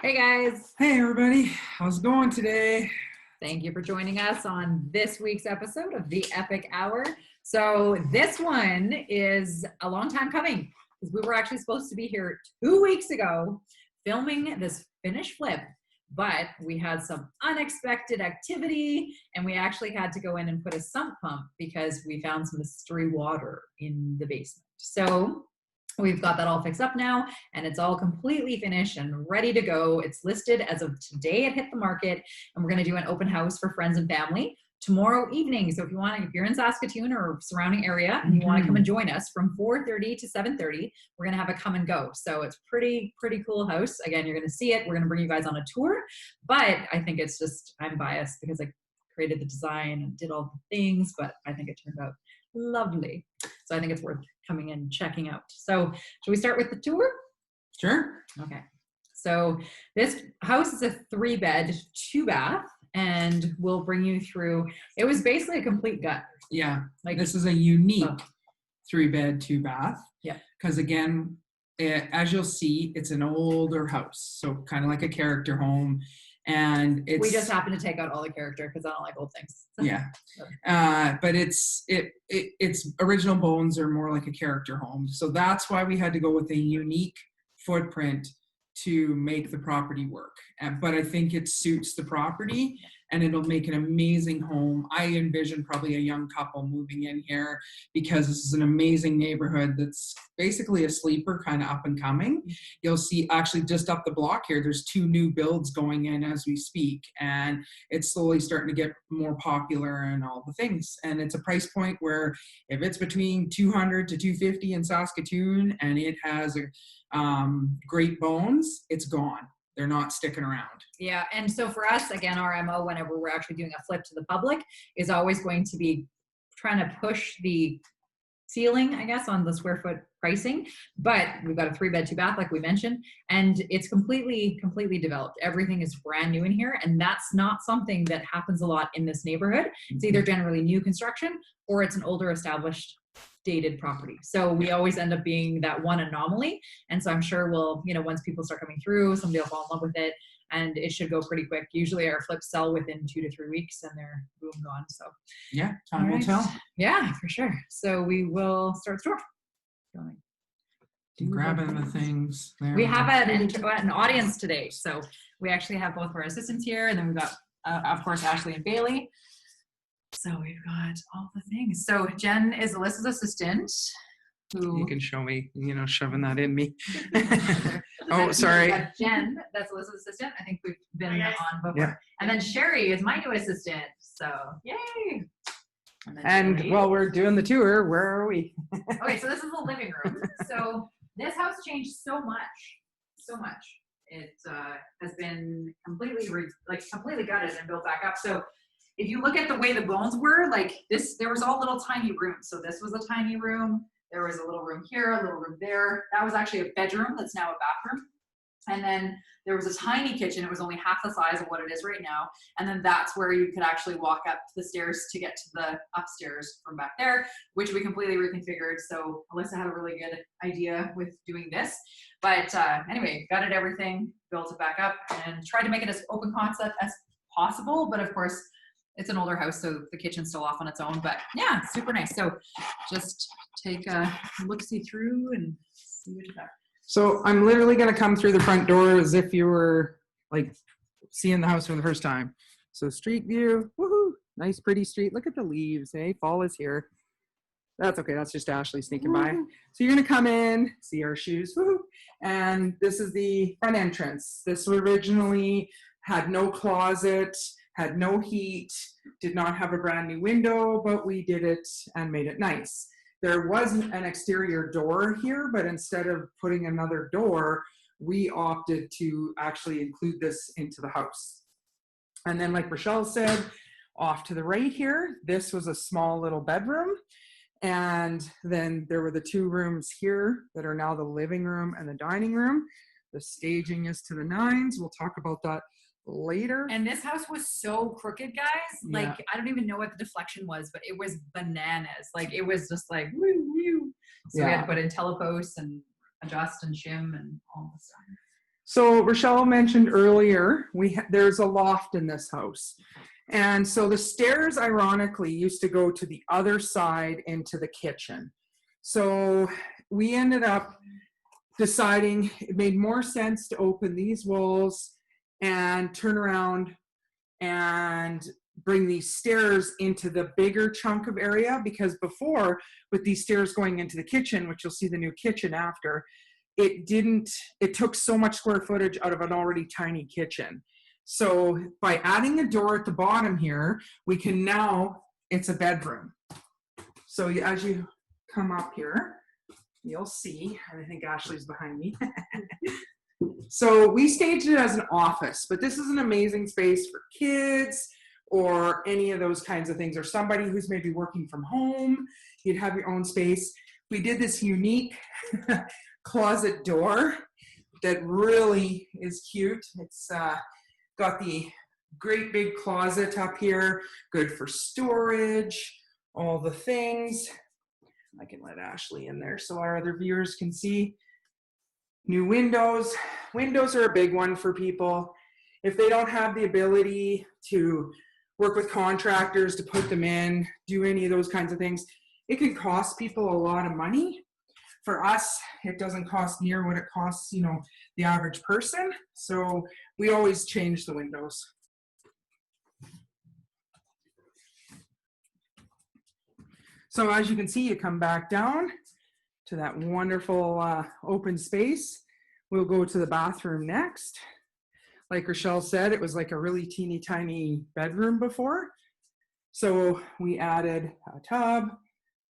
Hey guys, Hey everybody, how's it going today? thank you for joining us on this week's episode of the Epic Hour. So, this one is a long time coming because we were actually supposed to be here 2 weeks ago filming this finished flip, but we had some unexpected activity and we actually had to go in and put a sump pump because we found some mystery water in the basement. So, we've got that all fixed up now and it's all completely finished and ready to go. It's listed as of today. It hit the market and we're going to do an open house for friends and family tomorrow evening. So if you're in Saskatoon or surrounding area and you want to come and join us from 4:30 to 7:30, we're going to have a come and go. So it's pretty cool house. Again, you're going to see it. We're going to bring you guys on a tour, but I think it's just, I'm biased because I created the design and did all the things, but I think it turned out lovely. So I think it's worth coming in, checking out. So should we start with the tour? Sure. Okay. So this house is a 3-bed, 2-bath, and we'll bring you through. It was basically a complete gut. Yeah, like this is a unique 3-bed, 2-bath. Yeah. Because again, as you'll see, it's an older house, so kind of like a character home. And we just happen to take out all the character because I don't like old things. Yeah, but its original bones are more like a character home, so that's why we had to go with a unique footprint to make the property work. But I think it suits the property and it'll make an amazing home. I envision probably a young couple moving in here because this is an amazing neighborhood that's basically a sleeper, kind of up and coming. You'll see actually just up the block here, there's 2 new builds going in as we speak, and it's slowly starting to get more popular and all the things. And it's a price point where if it's between 200 to 250 in Saskatoon and it has a great bones, it's gone. They're not sticking around. Yeah, and so for us, again, our MO whenever we're actually doing a flip to the public is always going to be trying to push the ceiling, I guess, on the square foot pricing. But we've got a 3-bed, 2-bath, like we mentioned, and it's completely developed. Everything is brand new in here, and that's not something that happens a lot in this neighborhood. It's either generally new construction or it's an older established dated property. So we always end up being that one anomaly. And so I'm sure we'll, once people start coming through, somebody will fall in love with it and it should go pretty quick. Usually our flips sell within 2 to 3 weeks and they're boom gone. So yeah, time will tell. Yeah, for sure. So we will start the tour. Grabbing the things there. We have an audience today. So we actually have both of our assistants here and then we've got, of course, Ashley and Bailey. So we've got all the things. So Jen is Alyssa's assistant. You can show me, shoving that in me. Oh, sorry. Jen, that's Alyssa's assistant. I think we've been on before. Yeah. And then Sherry is my new assistant. So yay. And while we're doing the tour, where are we? Okay, so this is the living room. So this house changed so much. It has been completely gutted and built back up. So if you look at the way the bones were, like this, there was all little tiny rooms. So this was a tiny room. There was a little room here, a little room there. That was actually a bedroom that's now a bathroom. And then there was a tiny kitchen. It was only half the size of what it is right now. And then that's where you could actually walk up the stairs to get to the upstairs from back there, which we completely reconfigured. So Alyssa had a really good idea with doing this. But anyway, gutted everything, built it back up, and tried to make it as open concept as possible. But of course, it's an older house, so the kitchen's still off on its own, but yeah, super nice. So just take a look-see through and see what you got. So I'm literally going to come through the front door as if you were like seeing the house for the first time. So street view, woohoo, nice pretty street. Look at the leaves, hey, fall is here. That's okay, that's just Ashley sneaking by. So you're going to come in, see our shoes, woohoo, and this is the front entrance. This originally had no closet, had no heat, did not have a brand new window, but we did it and made it nice. There was an exterior door here, but instead of putting another door, we opted to actually include this into the house. And then like Rochelle said, off to the right here, this was a small little bedroom. And then there were the 2 rooms here that are now the living room and the dining room. The staging is to the 9s. We'll talk about that later. And this house was so crooked, guys. Like, I don't even know what the deflection was, but it was bananas. Like, it was just like, woo, woo. So we had to put in teleposts and adjust and shim and all the stuff. So Rochelle mentioned earlier, there's a loft in this house. And so the stairs, ironically, used to go to the other side into the kitchen. So we ended up deciding it made more sense to open these walls and turn around and bring these stairs into the bigger chunk of area, because before, with these stairs going into the kitchen, which you'll see the new kitchen after, it took so much square footage out of an already tiny kitchen. So by adding a door at the bottom here, we can now, it's a bedroom. So as you come up here, you'll see, and I think Ashley's behind me. So we staged it as an office, but this is an amazing space for kids or any of those kinds of things, or somebody who's maybe working from home. You'd have your own space. We did this unique closet door that really is cute. It's got the great big closet up here, good for storage, all the things. I can let Ashley in there so our other viewers can see. New windows. Windows are a big one for people. If they don't have the ability to work with contractors to put them in, do any of those kinds of things, it can cost people a lot of money. For us, it doesn't cost near what it costs, you know, the average person. So we always change the windows. So as you can see, you come back down to that wonderful open space. We'll go to the bathroom next. Like Rochelle said, it was like a really teeny tiny bedroom before. So we added a tub,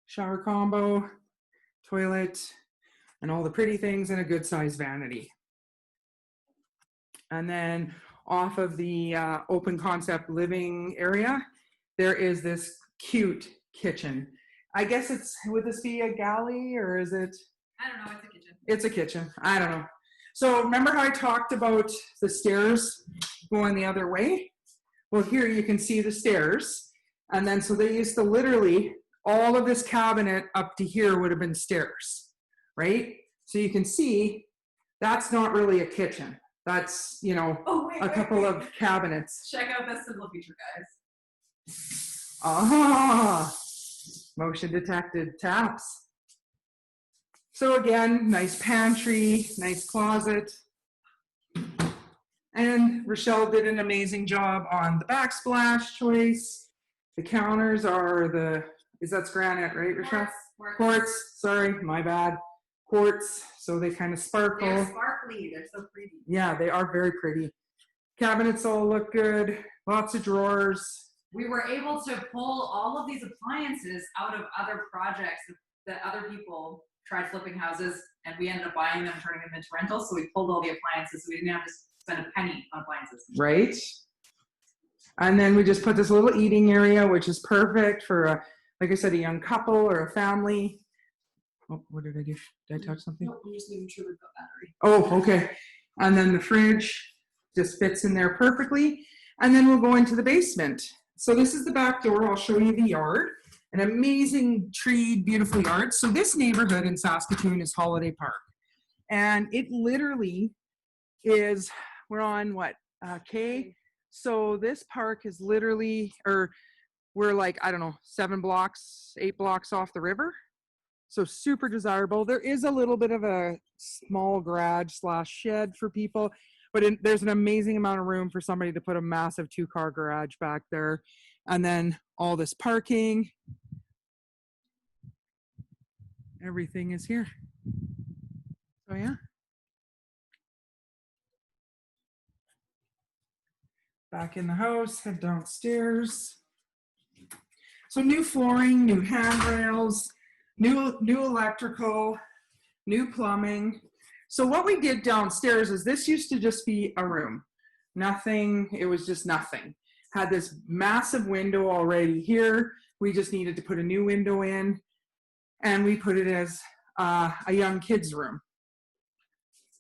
shower combo, toilet, and all the pretty things, and a good size vanity. And then off of the open concept living area, there is this cute kitchen. I guess would this be a galley or is it? I don't know, it's a kitchen. It's a kitchen, I don't know. So remember how I talked about the stairs going the other way? Well, here you can see the stairs. And then so they used to literally, all of this cabinet up to here would have been stairs, right? So you can see that's not really a kitchen. That's, you know, a couple of cabinets. Check out this simple feature, guys. Ah, motion detected taps. So again, nice pantry, nice closet. And Rochelle did an amazing job on the backsplash choice. The counters are that's granite, right, Rochelle? Quartz, sorry, my bad. Quartz, so they kind of sparkle. They're sparkly, they're so pretty. Yeah, they are very pretty. Cabinets all look good, lots of drawers. We were able to pull all of these appliances out of other projects that other people tried flipping houses, and we ended up buying them and turning them into rentals. So we pulled all the appliances, so we didn't have to spend a penny on appliances. Right. And then we just put this little eating area, which is perfect for, like I said, a young couple or a family. Oh, what did I do? Did I touch something? No, I'm just making sure we've got battery. Oh, okay. And then the fridge just fits in there perfectly. And then we'll go into the basement. So this is the back door. I'll show you the yard. An amazing treed, beautiful yard. So this neighborhood in Saskatoon is Holiday Park. And it literally is, we're on what, K? So this park is literally, or we're like, I don't know, 7 blocks, 8 blocks off the river. So super desirable. There is a little bit of a small garage / shed for people, but there's an amazing amount of room for somebody to put a massive 2-car garage back there. And then all this parking. Everything is here. So yeah. Back in the house, head downstairs. So new flooring, new handrails, new electrical, new plumbing. So what we did downstairs is this used to just be a room. Nothing, it was just nothing. Had this massive window already here. We just needed to put a new window in, and we put it as a young kid's room.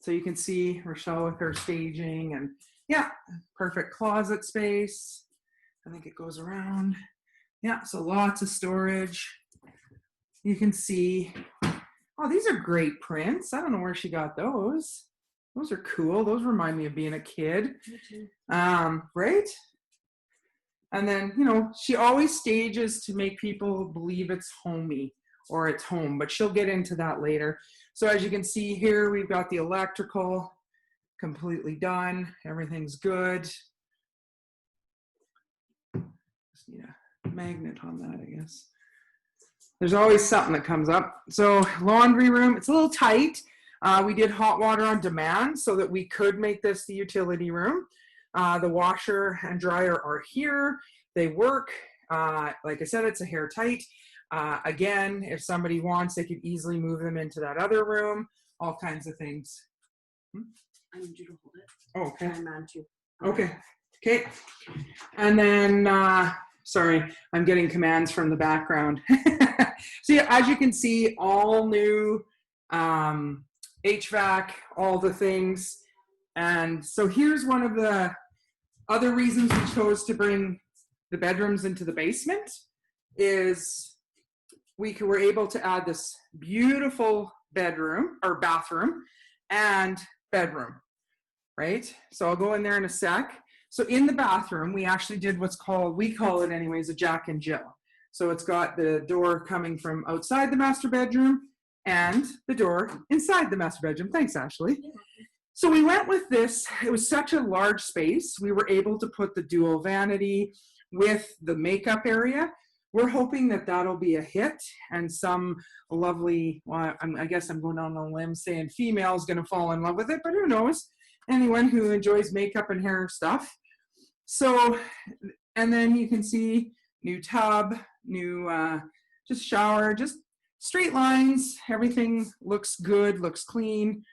So you can see Rochelle with her staging, and yeah, perfect closet space. I think it goes around. Yeah, so lots of storage. You can see, oh, these are great prints. I don't know where she got those. Those are cool. Those remind me of being a kid. Right? And then, you know, she always stages to make people believe it's homey or it's home, but she'll get into that later. So as you can see here, we've got the electrical completely done. Everything's good. Just need a magnet on that, I guess. There's always something that comes up. So laundry room, it's a little tight. We did hot water on demand so that we could make this the utility room. The washer and dryer are here. They work. Like I said, it's a hair tight. Again, if somebody wants, they could easily move them into that other room. All kinds of things. I need you to hold it. Oh, okay. I'm on too. Okay. Okay. And then, sorry, I'm getting commands from the background. So yeah, as you can see, all new HVAC, all the things. And so here's one of the other reasons we chose to bring the bedrooms into the basement is we were able to add this beautiful bedroom or bathroom and bedroom, right? So I'll go in there in a sec. So in the bathroom, we actually did what's called, we call it anyways, a Jack and Jill. So it's got the door coming from outside the master bedroom and the door inside the master bedroom. Thanks, Ashley. So we went with this. It was such a large space. We were able to put the dual vanity with the makeup area. We're hoping that that'll be a hit and some lovely, well, I guess I'm going on a limb saying female is going to fall in love with it, but who knows? Anyone who enjoys makeup and hair stuff. So, and then you can see new tub, new just shower, just straight lines. Everything looks good, looks clean.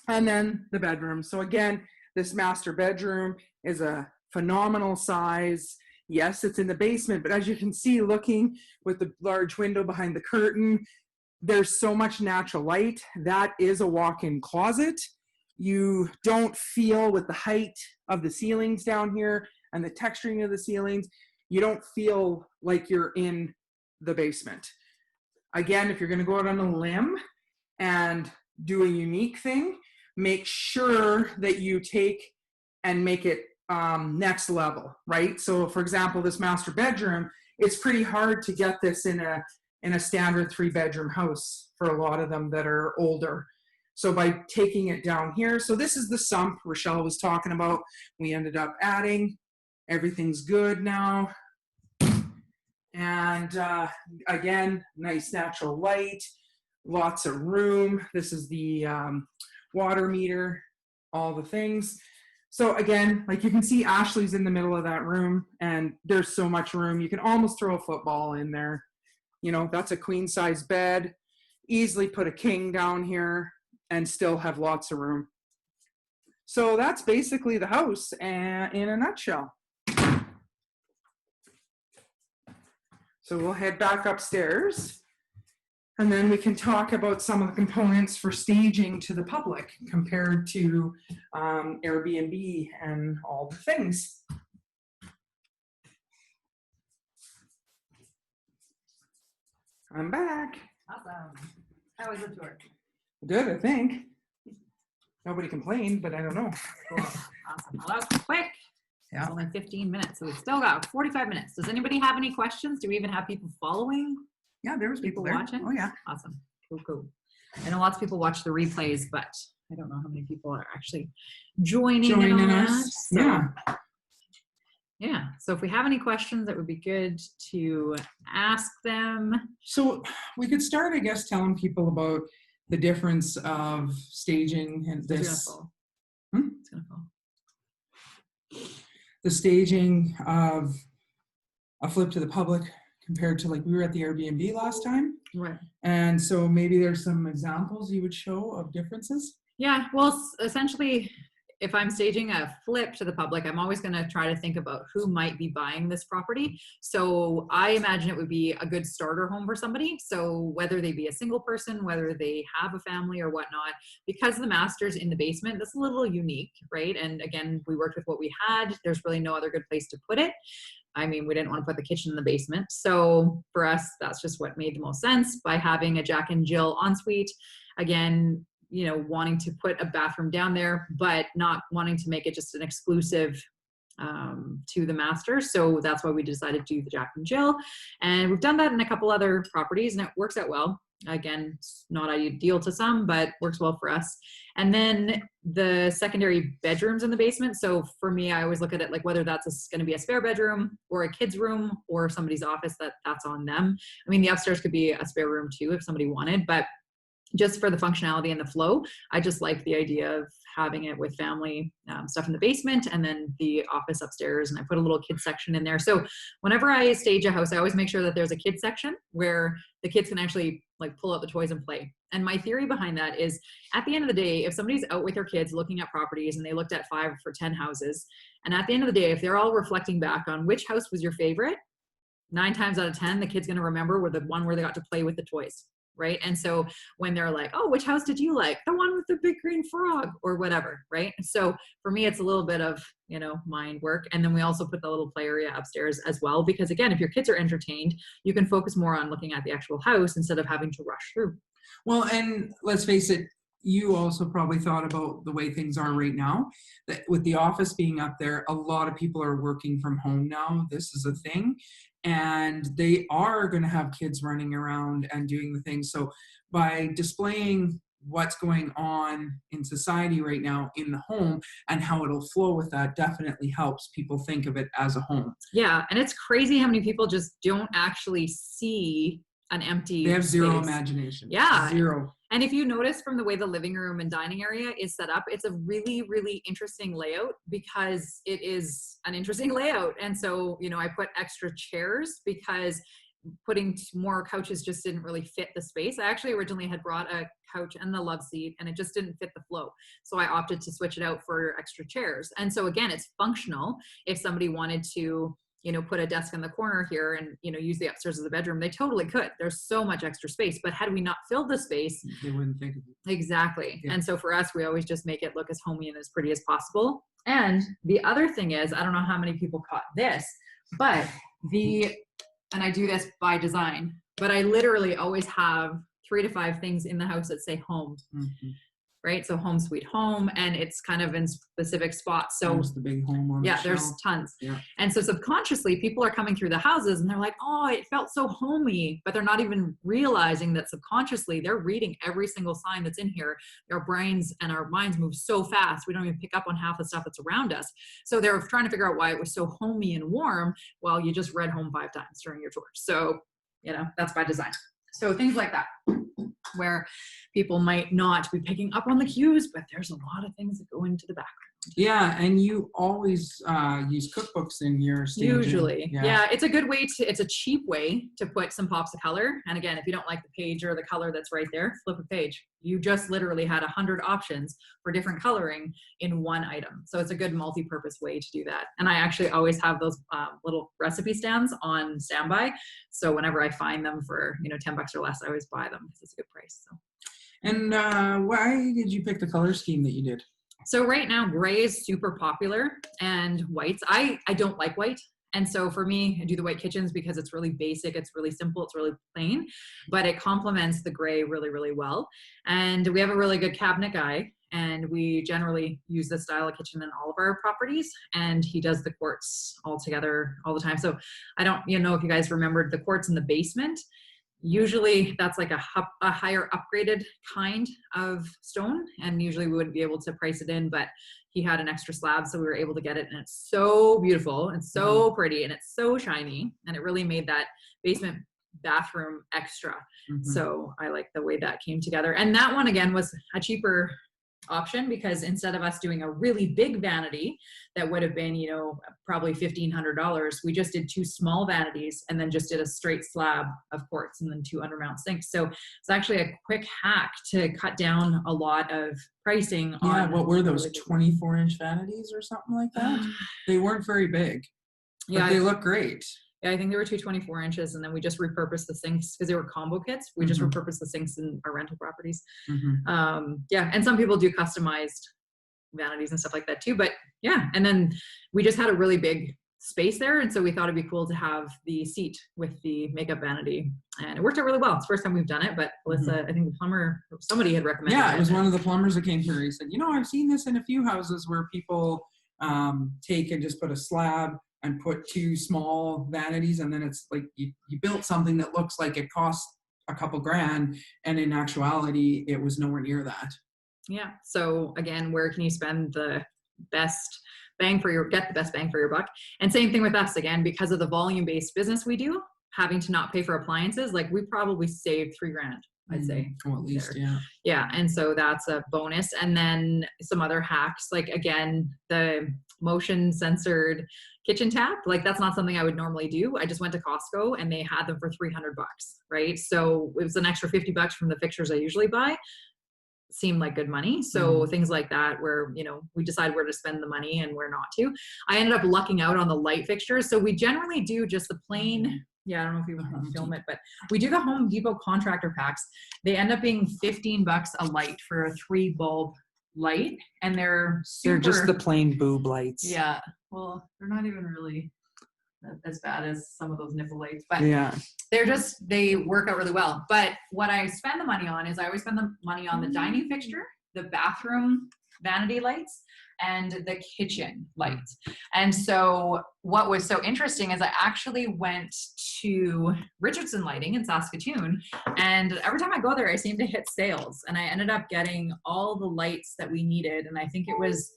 And then the bedroom. So again, this master bedroom is a phenomenal size. Yes, it's in the basement, but as you can see, looking with the large window behind the curtain, there's so much natural light. That is a walk-in closet. You don't feel with the height of the ceilings down here and the texturing of the ceilings, you don't feel like you're in the basement. Again, if you're going to go out on a limb and do a unique thing, make sure that you take and make it next level, right? So for example, this master bedroom, it's pretty hard to get this in a standard 3-bedroom house for a lot of them that are older. So by taking it down here, so this is the sump Rochelle was talking about. We ended up adding, everything's good now. And again, nice natural light, lots of room. This is the water meter, all the things. So again, like you can see Ashley's in the middle of that room and there's so much room. You can almost throw a football in there. You know, that's a queen size bed. Easily put a king down here and still have lots of room. So that's basically the house in a nutshell. So we'll head back upstairs and then we can talk about some of the components for staging to the public compared to Airbnb and all the things. I'm back. Awesome. How was the tour? Good, I think. Nobody complained, but I don't know. Cool. Awesome. Well, that was quick. Yeah. It's only 15 minutes, so we've still got 45 minutes. Does anybody have any questions? Do we even have people following? Yeah, there was people there. Watching? Oh, yeah. Awesome. Cool, cool. I know lots of people watch the replays, but I don't know how many people are actually joining in us. So, yeah. Yeah. So if we have any questions, it would be good to ask them. So we could start, I guess, telling people about the difference of staging and It's gonna this. fall. Hmm? It's gonna fall. The staging of a flip to the public compared to, like, we were at the Airbnb last time. Right. And so maybe there's some examples you would show of differences. Yeah. Well, essentially, if I'm staging a flip to the public, I'm always going to try to think about who might be buying this property. So I imagine it would be a good starter home for somebody. So whether they be a single person, whether they have a family or whatnot, because the master's in the basement, that's a little unique, right? And again, we worked with what we had. There's really no other good place to put it. I mean, we didn't want to put the kitchen in the basement. So for us, that's just what made the most sense by having a Jack and Jill ensuite. Again, you know, wanting to put a bathroom down there, but not wanting to make it just an exclusive to the master. So that's why we decided to do the Jack and Jill. And we've done that in a couple other properties and it works out well. Again, it's not ideal to some, but works well for us. And then the secondary bedrooms in the basement. So for me, I always look at it like whether that's going to be a spare bedroom or a kid's room or somebody's office, that's on them. I mean, the upstairs could be a spare room too if somebody wanted, but just for the functionality and the flow, I just like the idea of having it with family stuff in the basement and then the office upstairs. And I put a little kid section in there. So whenever I stage a house, I always make sure that there's a kid section where the kids can actually like pull out the toys and play. And my theory behind that is at the end of the day, if somebody's out with their kids looking at properties and they looked at 5 or 10 houses, and at the end of the day, if they're all reflecting back on which house was your favorite, 9 times out of 10, the kid's going to remember the one where they got to play with the toys. Right. And so when they're like, oh, which house did you like? The one with the big green frog or whatever. Right. So for me, it's a little bit of, you know, mind work. And then we also put the little play area upstairs as well, because again, if your kids are entertained, you can focus more on looking at the actual house instead of having to rush through. Well, and let's face it, you also probably thought about the way things are right now, that with the office being up there, a lot of people are working from home now. This is a thing. And they are going to have kids running around and doing the things. So by displaying what's going on in society right now in the home and how it'll flow with that definitely helps people think of it as a home. Yeah. And it's crazy how many people just don't actually see an empty They have zero space. imagination. Yeah. Zero. And if you notice from the way the living room and dining area is set up, it's a really, really interesting layout because it is an interesting layout. And so, you know, I put extra chairs because putting more couches just didn't really fit the space. I actually originally had brought a couch and the love seat and it just didn't fit the flow. So I opted to switch it out for extra chairs. And so again, it's functional. If somebody wanted to, you know, put a desk in the corner here and, you know, use the upstairs as a bedroom, they totally could. There's so much extra space, but had we not filled the space, They wouldn't think of it. exactly. Yeah. And so for us, we always just make it look as homey and as pretty as possible. And the other thing is, I don't know how many people caught this, but and I do this by design, but I literally always have 3 to 5 things in the house that say home. Mm-hmm. Right? So home sweet home, and it's kind of in specific spots. So almost the big home on yeah, the there's shelf. tons. Yeah. And so subconsciously people are coming through the houses and they're like, oh, it felt so homey, but they're not even realizing that subconsciously they're reading every single sign that's in here. Our brains and our minds move so fast. We don't even pick up on half the stuff that's around us. So they're trying to figure out why it was so homey and warm while you just read home 5 times during your tour. So, you know, that's by design. So things like that, where people might not be picking up on the cues, but there's a lot of things that go into the background. Yeah, and you always use cookbooks in your staging. Usually. Yeah, it's a good way to, it's a cheap way to put some pops of color. And again, if you don't like the page or the color that's right there, flip a page. You just literally had 100 options for different coloring in one item. So it's a good multi-purpose way to do that. And I actually always have those little recipe stands on standby. So whenever I find them for, you know, $10 or less, I always buy them because it's a good price. So. And why did you pick the color scheme that you did? So right now, gray is super popular and whites. I don't like white. And so for me, I do the white kitchens because it's really basic. It's really simple. It's really plain, but it complements the gray really, really well. And we have a really good cabinet guy, and we generally use this style of kitchen in all of our properties. And he does the quartz all together all the time. So I don't, you know, if you guys remembered the quartz in the basement, usually that's like a higher upgraded kind of stone, and usually we wouldn't be able to price it in, but he had an extra slab, so we were able to get it, and it's so beautiful and so pretty and it's so shiny, and it really made that basement bathroom extra. So I like the way that came together. And that one again was a cheaper option because instead of us doing a really big vanity that would have been, you know, probably $1,500, we just did 2 small vanities and then just did a straight slab of quartz and then 2 undermount sinks. So it's actually a quick hack to cut down a lot of pricing. Yeah, on what were those, really 24-inch vanities or something like that? They weren't very big, but yeah, they look great. Yeah, I think there were 2 24 inches, and then we just repurposed the sinks because they were combo kits. We just repurposed the sinks in our rental properties. Yeah, and some people do customized vanities and stuff like that too. But yeah, and then we just had a really big space there. And so we thought it'd be cool to have the seat with the makeup vanity, and it worked out really well. It's the first time we've done it, but Alyssa, I think the plumber, somebody had recommended Yeah, it. it was one of the plumbers that came here. He said, I've seen this in a few houses where people take and just put a slab and put 2 small vanities, and then it's like you built something that looks like it cost a couple grand, and in actuality it was nowhere near that. Yeah. So again, where can you spend the best get the best bang for your buck? And same thing with us, again, because of the volume-based business we do, having to not pay for appliances, like we probably saved $3 grand, I'd say. Well, at least, there. yeah. Yeah. And so that's a bonus. And then some other hacks, like again, the motion censored kitchen tap, like that's not something I would normally do. I just went to Costco and they had them for $300, right? So it was an extra $50 from the fixtures I usually buy. Seemed like good money. So things like that where, we decide where to spend the money and where not to. I ended up lucking out on the light fixtures. So we generally do just the plain, I don't know if you want to film it, but we do the Home Depot contractor packs. They end up being $15 a light for a 3-bulb light, and they're just the plain boob lights. Yeah. Well, they're not even really as bad as some of those nipple lights, but yeah, they work out really well. But what I spend the money on is I always spend the money on the dining fixture, the bathroom vanity lights, and the kitchen lights. And so what was so interesting is I actually went to Richardson Lighting in Saskatoon, and every time I go there, I seem to hit sales, and I ended up getting all the lights that we needed. And I think it was,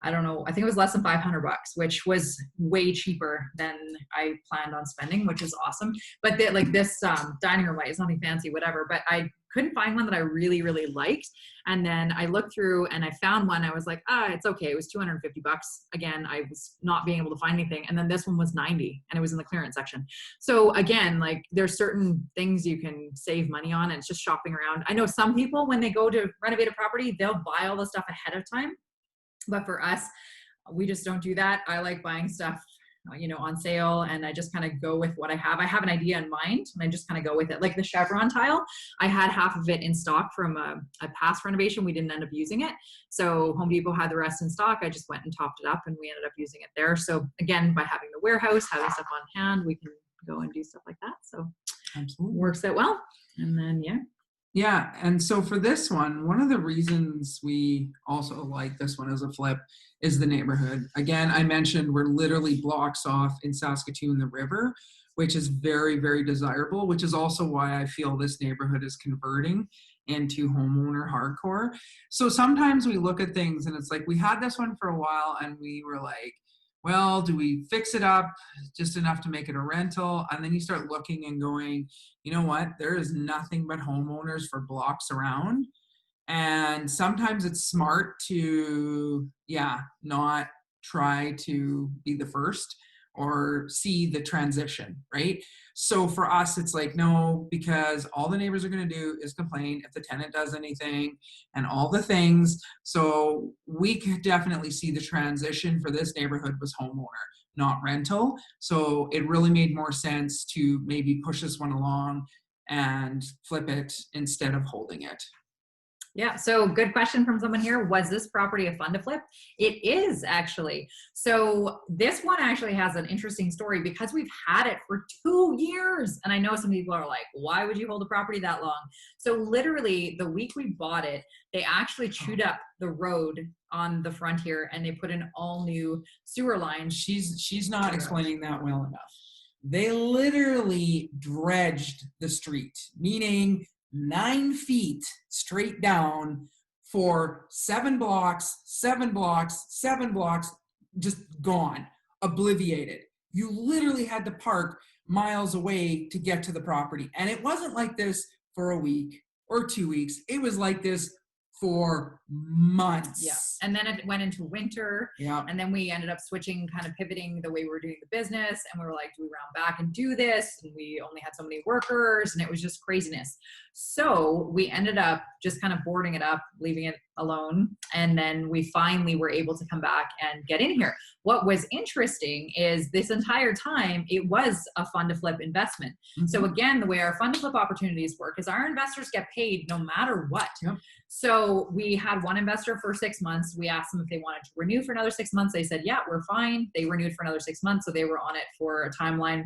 I don't know, I think it was less than $500, which was way cheaper than I planned on spending, which is awesome. But this dining room light is nothing fancy, whatever, but I couldn't find one that I really, really liked. And then I looked through and I found one. I was like, it's okay. It was $250. Again, I was not being able to find anything. And then this one was $90 and it was in the clearance section. So again, like there's certain things you can save money on, and it's just shopping around. I know some people, when they go to renovate a property, they'll buy all the stuff ahead of time. But for us, we just don't do that. I like buying stuff, on sale, and I just kind of go with what I have. I have an idea in mind, and I just kind of go with it. Like the chevron tile, I had half of it in stock from a past renovation. We didn't end up using it. So Home Depot had the rest in stock. I just went and topped it up, and we ended up using it there. So again, by having the warehouse, having stuff on hand, we can go and do stuff like that. So Absolutely. Works out well. And then, Yeah, and so for this one of the reasons we also like this one as a flip is the neighborhood. Again, I mentioned we're literally blocks off in Saskatoon, the river, which is very, very desirable, which is also why I feel this neighborhood is converting into homeowner hardcore. So sometimes we look at things and it's like, we had this one for a while and we were like, well, do we fix it up just enough to make it a rental? And then you start looking and going, you know what? There is nothing but homeowners for blocks around. And sometimes it's smart to, not try to be the first or see the transition, right? So for us, it's like, no, because all the neighbors are going to do is complain if the tenant does anything and all the things. So we could definitely see the transition for this neighborhood was homeowner, not rental. So it really made more sense to maybe push this one along and flip it instead of holding it. Yeah, so good question from someone here. Was this property a fun to flip? It is actually. So this one actually has an interesting story because we've had it for 2 years. And I know some people are like, why would you hold a property that long? So literally the week we bought it, they actually chewed up the road on the front here and they put in all new sewer lines. She's not explaining that well enough. They literally dredged the street, meaning 9 feet straight down for 7 blocks, 7 blocks, 7 blocks, just gone, obliviated. You literally had to park miles away to get to the property. And it wasn't like this for a week or 2 weeks. It was like this for months. Yeah. And then it went into winter. Yeah. And then we ended up switching, kind of pivoting the way we were doing the business. And we were like, do we round back and do this? And we only had so many workers and it was just craziness. So we ended up just kind of boarding it up, leaving it alone. And then we finally were able to come back and get in here. What was interesting is this entire time, it was a fund to flip investment. Mm-hmm. So again, the way our fund to flip opportunities work is our investors get paid no matter what. Yep. So we had had one investor for 6 months. We asked them if they wanted to renew for another 6 months. They said, yeah, we're fine. They renewed for another 6 months. So they were on it for a timeline.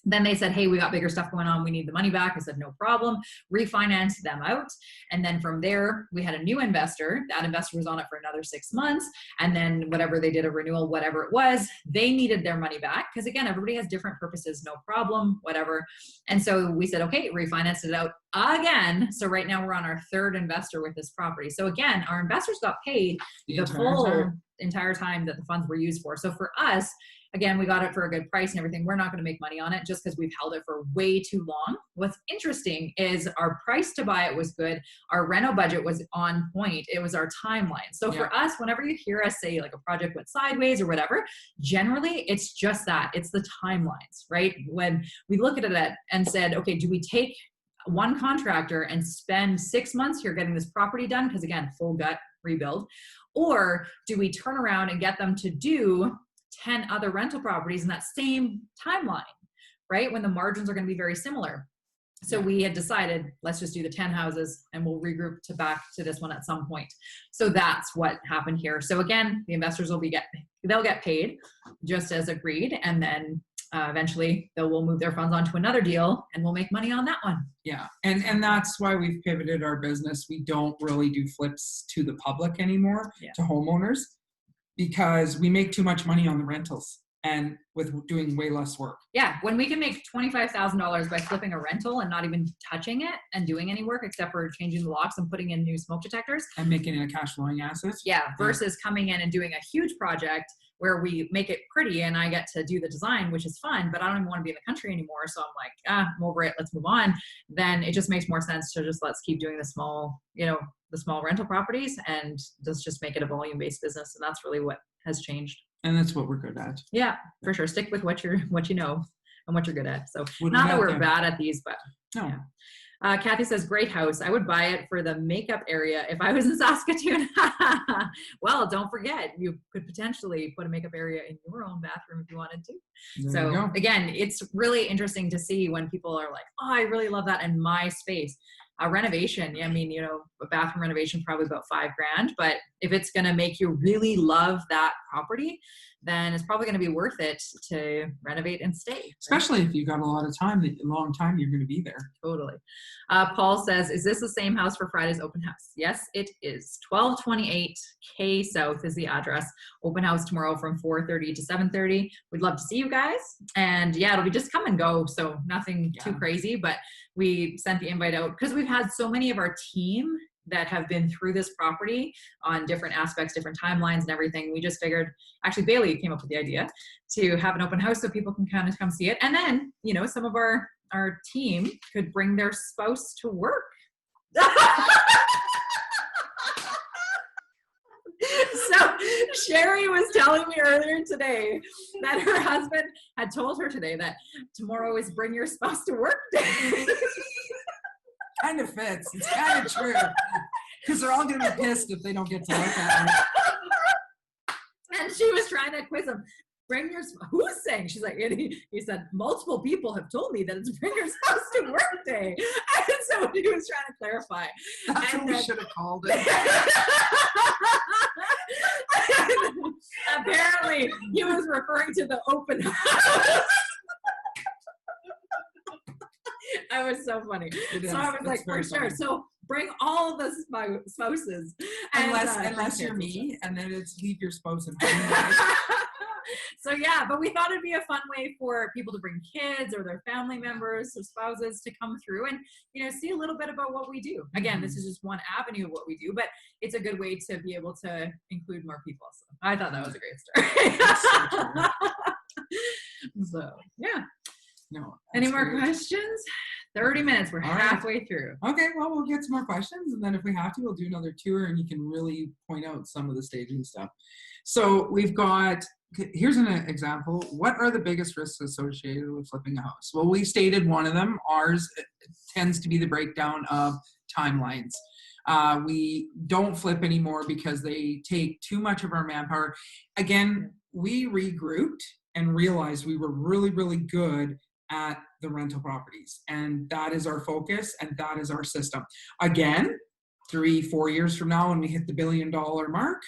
Then they said, hey, we got bigger stuff going on. We need the money back. I said, no problem. Refinanced them out. And then from there, we had a new investor. That investor was on it for another 6 months. And then whatever they did, a renewal, whatever it was, they needed their money back. Because again, everybody has different purposes, no problem, whatever. And so we said, okay, refinanced it out again. So right now we're on our third investor with this property. So again, our investors got paid the full entire time that the funds were used for. So for us, again, we got it for a good price and everything. We're not going to make money on it just because we've held it for way too long. What's interesting is our price to buy it was good. Our reno budget was on point. It was our timeline. So for us, whenever you hear us say like a project went sideways or whatever, generally it's just that. It's the timelines, right? When we look at it and said, okay, do we take one contractor and spend 6 months here getting this property done? Because again, full gut rebuild. Or do we turn around and get them to do 10 other rental properties in that same timeline, right? When the margins are going to be very similar. So we had decided, let's just do the 10 houses and we'll regroup to back to this one at some point. So that's what happened here. So again, the investors they'll get paid just as agreed. And then eventually we'll move their funds onto another deal and we'll make money on that one. Yeah. And that's why we've pivoted our business. We don't really do flips to the public anymore, to homeowners, because we make too much money on the rentals and with doing way less work. Yeah, when we can make $25,000 by flipping a rental and not even touching it and doing any work except for changing the locks and putting in new smoke detectors. And making it a cash flowing asset. Yeah, versus coming in and doing a huge project where we make it pretty and I get to do the design, which is fun, but I don't even want to be in the country anymore. So I'm like, I'm over it. Let's move on. Then it just makes more sense to just let's keep doing the small rental properties and let's just make it a volume-based business. And that's really what has changed. And that's what we're good at. Yeah, for sure. Stick with what you know and what you're good at. So not that we're bad at these, but no. Yeah. Kathy says, great house. I would buy it for the makeup area if I was in Saskatoon. Well, don't forget, you could potentially put a makeup area in your own bathroom if you wanted to. So again, it's really interesting to see when people are like, oh, I really love that in my space. A renovation, I mean, a bathroom renovation, probably about $5,000. But if it's going to make you really love that property, then it's probably going to be worth it to renovate and stay. Right? Especially if you've got a long time you're going to be there. Totally. Paul says, is this the same house for Friday's open house? Yes, it is. 1228 K South is the address. Open house tomorrow from 4:30 to 7:30. We'd love to see you guys. And yeah, it'll be just come and go. So nothing too crazy, but we sent the invite out because we've had so many of our team that have been through this property on different aspects, different timelines and everything. We just figured, actually Bailey came up with the idea to have an open house so people can kind of come see it. And then, some of our team could bring their spouse to work. So Sherry was telling me earlier today that her husband had told her today that tomorrow is bring your spouse to work day. Kind of fits. It's kind of true. Because they're all going to be pissed if they don't get to look at it. And she was trying to quiz him. Bring your who's saying? She's like, he said, multiple people have told me that it's bring your spouse to work day. And so he was trying to clarify. That's what we should have called it. Apparently, he was referring to the open house. That was so funny. So I was like, for sure. So bring all the spouses. Unless you're me, and then it's leave your spouse at home. So yeah, but we thought it'd be a fun way for people to bring kids or their family members or spouses to come through and see a little bit about what we do. Again, this is just one avenue of what we do, but it's a good way to be able to include more people. So I thought that was a great story. So yeah. No. Any more questions? 30 minutes. We're halfway through. Okay, well, we'll get some more questions, and then if we have to, we'll do another tour, and you can really point out some of the staging stuff. So we've got, here's an example. What are the biggest risks associated with flipping a house? Well, we stated one of them. Ours tends to be the breakdown of timelines. We don't flip anymore because they take too much of our manpower. Again, we regrouped and realized we were really, really good at the rental properties, and that is our focus and that is our system. Again, 3-4 years from now when we hit the $1 billion mark,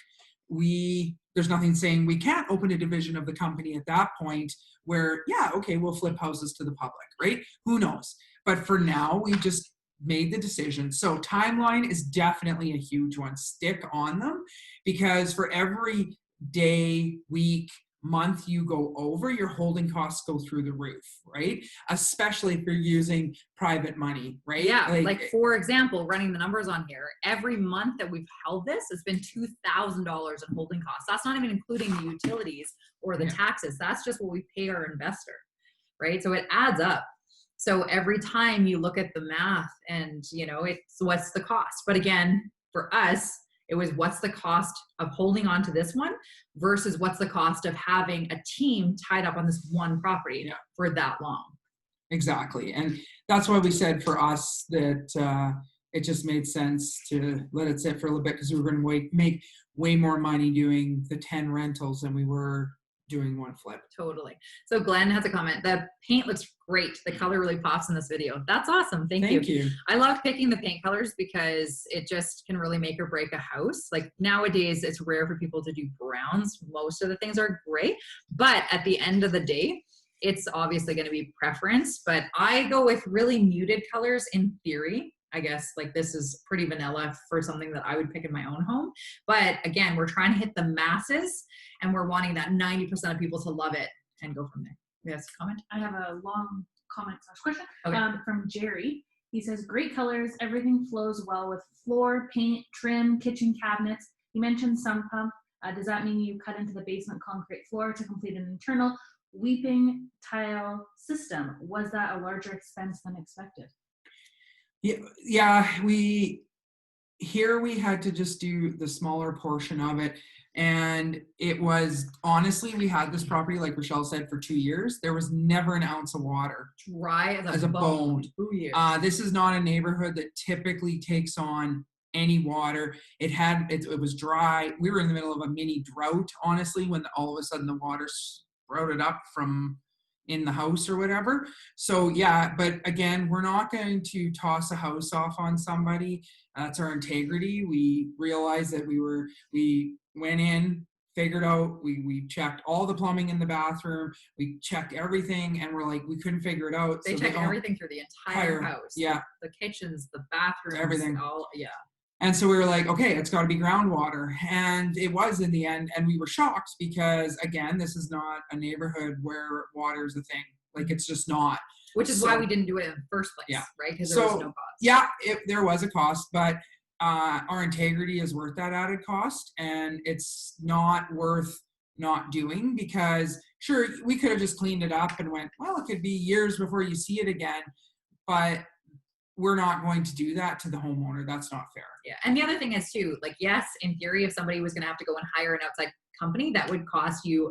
there's nothing saying we can't open a division of the company at that point where, yeah, okay, we'll flip houses to the public, right? Who knows? But for now, we just made the decision. So timeline is definitely a huge one. Stick on them, because for every day, week, month you go over, your holding costs go through the roof, right? Especially if you're using private money, right? Yeah, like for example, running the numbers on here, every month that we've held this, it's been $2,000 in holding costs. That's not even including the utilities or the taxes. That's just what we pay our investor, right? So it adds up. So every time you look at the math and, you know, it's what's the cost. But again, for us, it was what's the cost of holding on to this one versus what's the cost of having a team tied up on this one property for that long. Exactly. And that's why we said for us that it just made sense to let it sit for a little bit, because we were going to make way more money doing the 10 rentals than we were doing one flip. Totally. So Glenn has a comment. The paint looks great. The color really pops in this video. That's awesome. Thank you. I love picking the paint colors because it just can really make or break a house. Like nowadays, it's rare for people to do browns. Most of the things are gray, but at the end of the day, it's obviously going to be preference, but I go with really muted colors in theory. I guess like this is pretty vanilla for something that I would pick in my own home. But again, we're trying to hit the masses and we're wanting that 90% of people to love it and go from there. Yes, comment? I have a long comment / question Okay. From Jerry. He says, great colors. Everything flows well with floor, paint, trim, kitchen cabinets. You mentioned sump pump. Does that mean you cut into the basement concrete floor to complete an internal weeping tile system? Was that a larger expense than expected? Yeah, we had to just do the smaller portion of it. And it was, honestly, we had this property, like Rochelle said, for 2 years. There was never an ounce of water. Dry as a bone. 2 years. This is not a neighborhood that typically takes on any water. It was dry. We were in the middle of a mini drought, honestly, when all of a sudden the water sprouted up from in the house or whatever. So yeah, but again, we're not going to toss a house off on somebody. That's our integrity. We realized that we went in, figured out, we checked all the plumbing in the bathroom, we checked everything, and we're like, we couldn't figure it out. They checked everything through the entire house. Yeah. The kitchens, the bathrooms, everything. Yeah. And so we were like, okay, it's got to be groundwater. And it was in the end. And we were shocked because, again, this is not a neighborhood where water is a thing. Like, it's just not. Which is why we didn't do it in the first place, right? Because there was no cost. Yeah, there was a cost, but our integrity is worth that added cost. And it's not worth not doing because, sure, we could have just cleaned it up and went, well, it could be years before you see it again. But we're not going to do that to the homeowner. That's not fair. Yeah. And the other thing is too, like, yes, in theory, if somebody was going to have to go and hire an outside company, that would cost you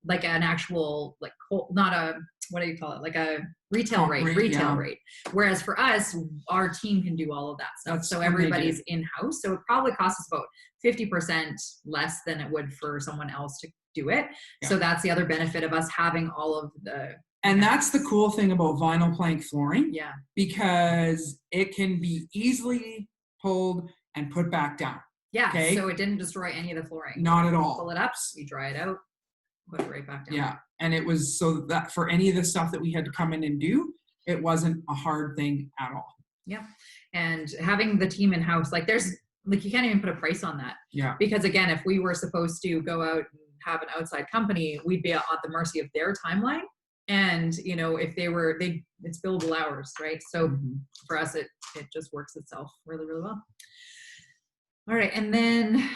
like an actual, like, not a, what do you call it? Like a retail rate. Whereas for us, our team can do all of that stuff. So everybody's in-house. So it probably costs us about 50% less than it would for someone else to do it. Yeah. So that's the other benefit of us having all of the. And that's the cool thing about vinyl plank flooring. Yeah. Because it can be easily pulled and put back down. Yeah. Okay? So it didn't destroy any of the flooring. Not at all. Pull it up, you dry it out, put it right back down. Yeah. And it was so that for any of the stuff that we had to come in and do, it wasn't a hard thing at all. Yeah. And having the team in-house, like you can't even put a price on that. Yeah. Because again, if we were supposed to go out and have an outside company, we'd be at the mercy of their timeline. And, you know, if it's billable hours, right? So for us, it just works itself really, really well. All right. And then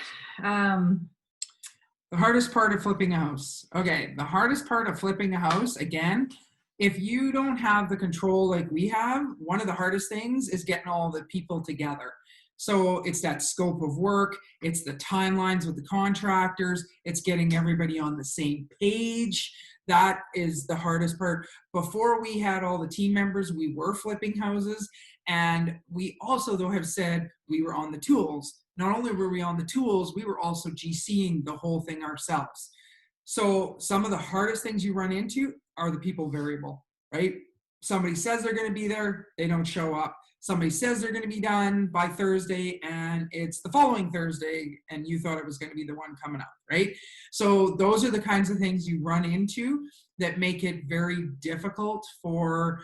the hardest part of flipping a house. Okay. The hardest part of flipping a house, again, if you don't have the control like we have, one of the hardest things is getting all the people together. So it's that scope of work, it's the timelines with the contractors, it's getting everybody on the same page. That is the hardest part. Before we had all the team members, we were flipping houses. And we also, though, have said we were on the tools. Not only were we on the tools, we were also GCing the whole thing ourselves. So some of the hardest things you run into are the people variable, right? Somebody says they're going to be there, they don't show up. somebody says they're going to be done by Thursday and it's the following Thursday and you thought it was going to be the one coming up, right? So those are the kinds of things you run into that make it very difficult for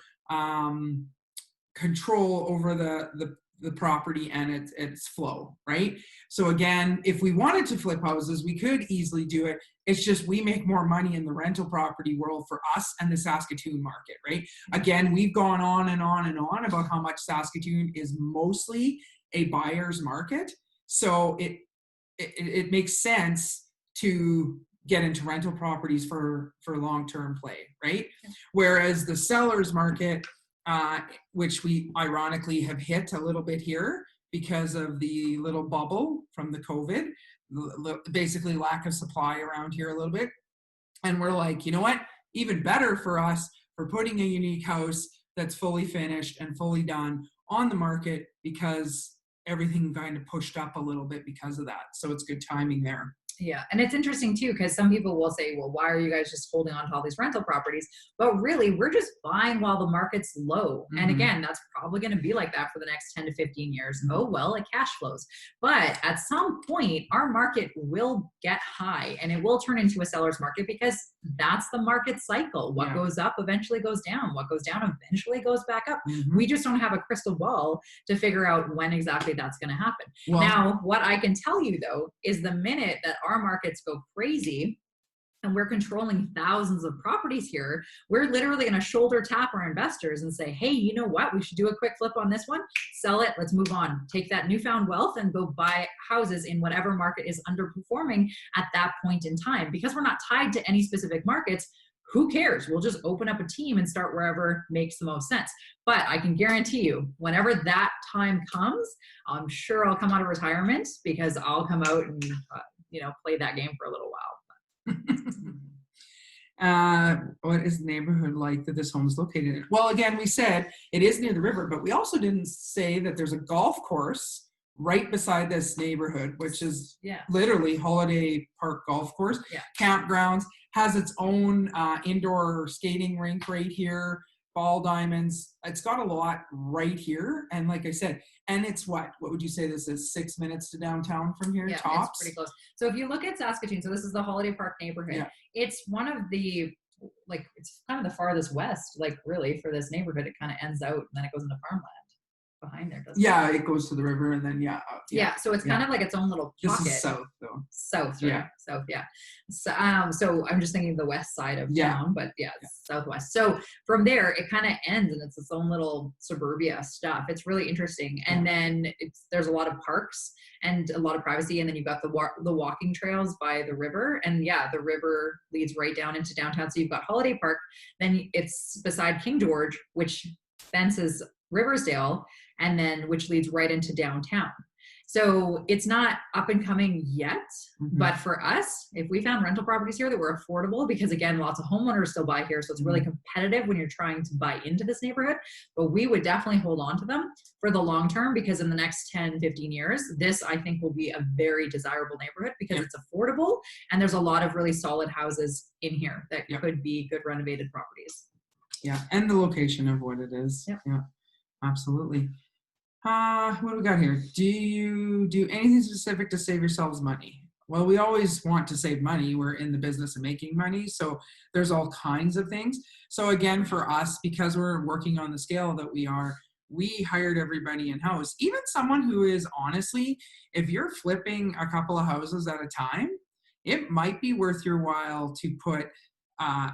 control over the property and its flow, right? So again, if we wanted to flip houses, we could easily do it. It's just we make more money in the rental property world for us and the Saskatoon market, right? Again, we've gone on and on and on about how much Saskatoon is mostly a buyer's market. So it makes sense to get into rental properties for long-term play, right? Whereas the seller's market, which we ironically have hit a little bit here because of the little bubble from the COVID, basically lack of supply around here a little bit. And we're like, you know what, even better for us for putting a unique house that's fully finished and fully done on the market because everything kind of pushed up a little bit because of that. So it's good timing there. Yeah. And it's interesting too, because some people will say, well, why are you guys just holding on to all these rental properties? But really, we're just buying while the market's low. And again, that's probably going to be like that for the next 10 to 15 years. Oh, well, it cash flows. But at some point, our market will get high and it will turn into a seller's market because that's the market cycle. What goes up eventually goes down. What goes down eventually goes back up. We just don't have a crystal ball to figure out when exactly that's going to happen. Well, now, what I can tell you though, is the minute that our markets go crazy and we're controlling thousands of properties here, we're literally going to shoulder tap our investors and say, hey, you know what? We should do a quick flip on this one, sell it, let's move on. Take that newfound wealth and go buy houses in whatever market is underperforming at that point in time. Because we're not tied to any specific markets, who cares? We'll just open up a team and start wherever makes the most sense. But I can guarantee you, whenever that time comes, I'm sure I'll come out of retirement because I'll come out and play that game for a little while. What is the neighborhood like that this home is located in? Well, again, we said it is near the river, but we also didn't say that there's a golf course right beside this neighborhood, which is literally Holiday Park Golf Course. Campgrounds, has its own indoor skating rink right here, ball diamonds. It's got a lot right here. And like I said, and it's what would you say this is, 6 minutes to downtown from here? Yeah, tops? It's pretty close. So if you look at Saskatoon, so this is the Holiday Park neighborhood. It's one of the, it's kind of the farthest west, really for this neighborhood. It kind of ends out and then it goes into farmland behind there, doesn't it? It goes to the river and then so it's kind of like its own little pocket. This is south though. South, right? South, so I'm just thinking the west side of town, but it's southwest. So from there it kind of ends and it's its own little suburbia stuff. It's really interesting. And then there's a lot of parks and a lot of privacy, and then you've got the walking trails by the river, and the river leads right down into downtown. So you've got Holiday Park, then it's beside King George, which fences Riversdale, and then which leads right into downtown. So it's not up and coming yet, but for us, if we found rental properties here that were affordable, because again, lots of homeowners still buy here, so it's really competitive when you're trying to buy into this neighborhood, but we would definitely hold on to them for the long term, because in the next 10, 15 years, this I think will be a very desirable neighborhood because it's affordable and there's a lot of really solid houses in here that could be good renovated properties. Yeah, and the location of what it is. Yeah, absolutely. What do we got here? Do you do anything specific to save yourselves money? Well, we always want to save money. We're in the business of making money. So there's all kinds of things. So again, for us, because we're working on the scale that we are, we hired everybody in-house. Even someone who is honestly, if you're flipping a couple of houses at a time, it might be worth your while to put, a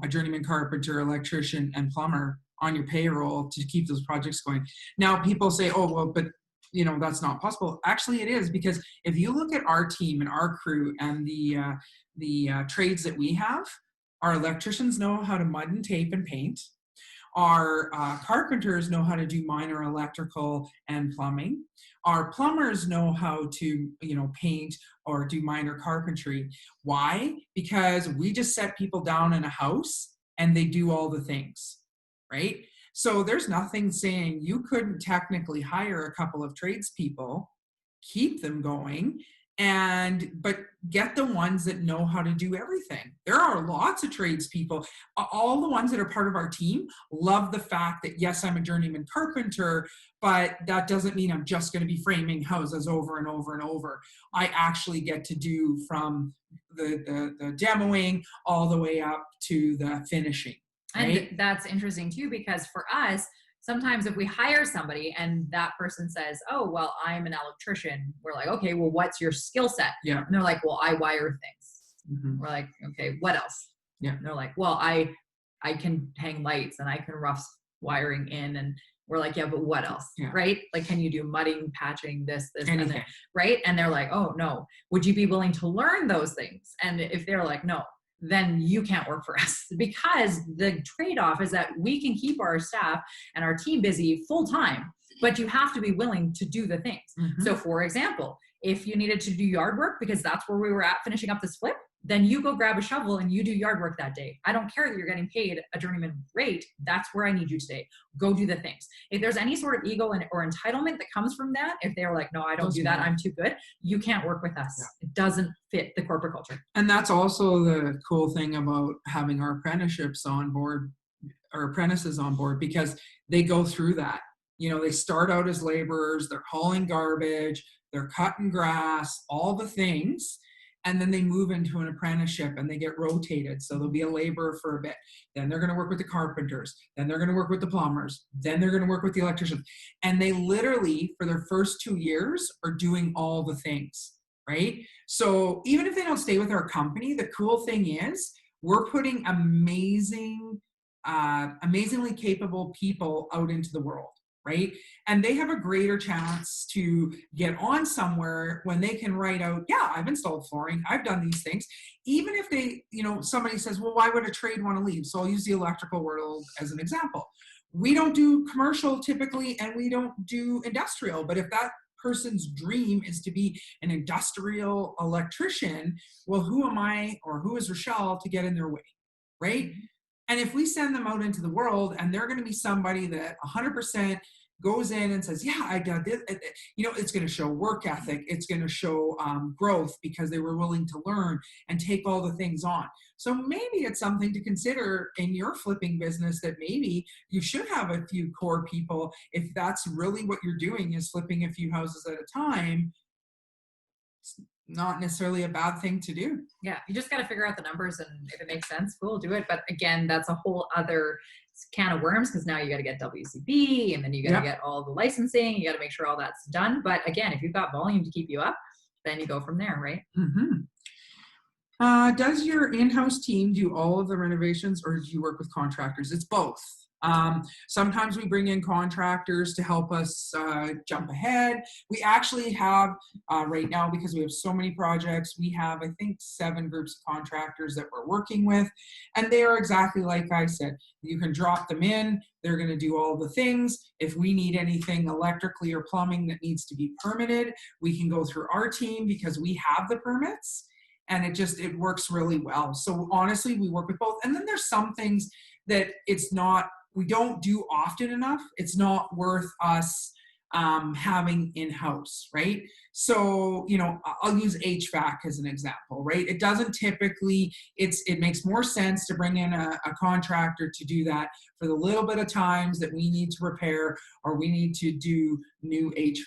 journeyman carpenter, electrician, and plumber on your payroll to keep those projects going. Now people say, oh, well, but that's not possible. Actually it is, because if you look at our team and our crew and the trades that we have, our electricians know how to mud and tape and paint. Our carpenters know how to do minor electrical and plumbing. Our plumbers know how to, paint or do minor carpentry. Why? Because we just set people down in a house and they do all the things. Right? So there's nothing saying you couldn't technically hire a couple of tradespeople, keep them going, but get the ones that know how to do everything. There are lots of tradespeople. All the ones that are part of our team love the fact that, yes, I'm a journeyman carpenter, but that doesn't mean I'm just going to be framing houses over and over and over. I actually get to do from the demoing all the way up to the finishing. Right? And that's interesting too, because for us, sometimes if we hire somebody and that person says, oh, well, I'm an electrician, we're like, okay, well, what's your skill set? Yeah. And they're like, well, I wire things. Mm-hmm. We're like, okay, what else? Yeah. And they're like, well, I can hang lights and I can rough wiring in. And we're like, yeah, but what else? Yeah. Right? Like, can you do mudding, patching, this, Anything. and that, right? And they're like, oh, no. Would you be willing to learn those things? And if they're like, no, then you can't work for us, because the trade-off is that we can keep our staff and our team busy full time, but you have to be willing to do the things. Mm-hmm. So for example, if you needed to do yard work, because that's where we were at finishing up this flip, then you go grab a shovel and you do yard work that day. I don't care that you're getting paid a journeyman rate. That's where I need you today. Go do the things. If there's any sort of ego or entitlement that comes from that, if they're like, no, I don't do that, I'm too good, you can't work with us. Yeah. It doesn't fit the corporate culture. And that's also the cool thing about having our apprenticeships on board, or apprentices on board, because they go through that. You know, they start out as laborers, they're hauling garbage, they're cutting grass, all the things. And then they move into an apprenticeship and they get rotated. So they'll be a laborer for a bit. Then they're going to work with the carpenters. Then they're going to work with the plumbers. Then they're going to work with the electricians. And they literally, for their first 2 years, are doing all the things, right? So even if they don't stay with our company, the cool thing is we're putting amazingly capable people out into the world. Right? And they have a greater chance to get on somewhere when they can write out, yeah, I've installed flooring, I've done these things. Even if they, somebody says, well, why would a trade want to leave? So I'll use the electrical world as an example. We don't do commercial typically, and we don't do industrial, but if that person's dream is to be an industrial electrician, well, who am I or who is Rochelle to get in their way, right? And if we send them out into the world and they're going to be somebody that 100% goes in and says, yeah, I got this, it's going to show work ethic. It's going to show growth because they were willing to learn and take all the things on. So maybe it's something to consider in your flipping business, that maybe you should have a few core people. If that's really what you're doing, is flipping a few houses at a time, not necessarily a bad thing to do. Yeah, you just got to figure out the numbers, and if it makes sense, cool, do it. But again, that's a whole other can of worms, because now you got to get WCB, and then you got to get all the licensing. You got to make sure all that's done. But again, if you've got volume to keep you up, then you go from there, right? Mm-hmm. Does your in-house team do all of the renovations, or do you work with contractors? It's both. Sometimes we bring in contractors to help us jump ahead. We actually have, right now, because we have so many projects, we have, I think, 7 groups of contractors that we're working with. And they are exactly like I said. You can drop them in. They're going to do all the things. If we need anything electrically or plumbing that needs to be permitted, we can go through our team because we have the permits. And it works really well. So honestly, we work with both. And then there's some things that we don't do often enough. It's not worth us having in-house, right? So, I'll use HVAC as an example, right? It doesn't typically, it makes more sense to bring in a contractor to do that for the little bit of times that we need to repair or we need to do new HVAC.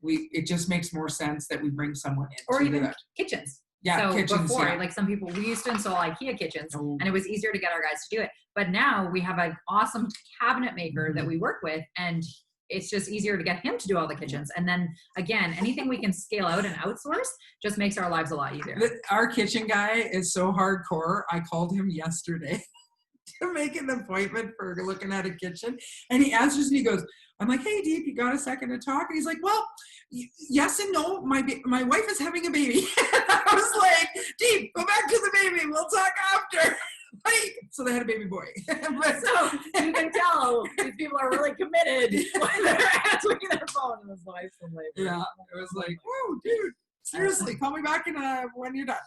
It just makes more sense that we bring someone in. Or to even do that. kitchens. Yeah, so kitchens, before, yeah. like some people, we used to install IKEA kitchens, and it was easier to get our guys to do it. But now we have an awesome cabinet maker that we work with, and it's just easier to get him to do all the kitchens. And then again, anything we can scale out and outsource just makes our lives a lot easier. Our kitchen guy is so hardcore. I called him yesterday to make an appointment for looking at a kitchen, and he answers me. He goes, I'm like, hey, Deep, you got a second to talk? And he's like, well, yes and no. My wife is having a baby. I was like, Deep, go back to the baby. We'll talk after. So they had a baby boy. But so you can tell these people are really committed when they're answering their phone in this life. Yeah, it was like, whoa, dude. Seriously, call me back when you're done.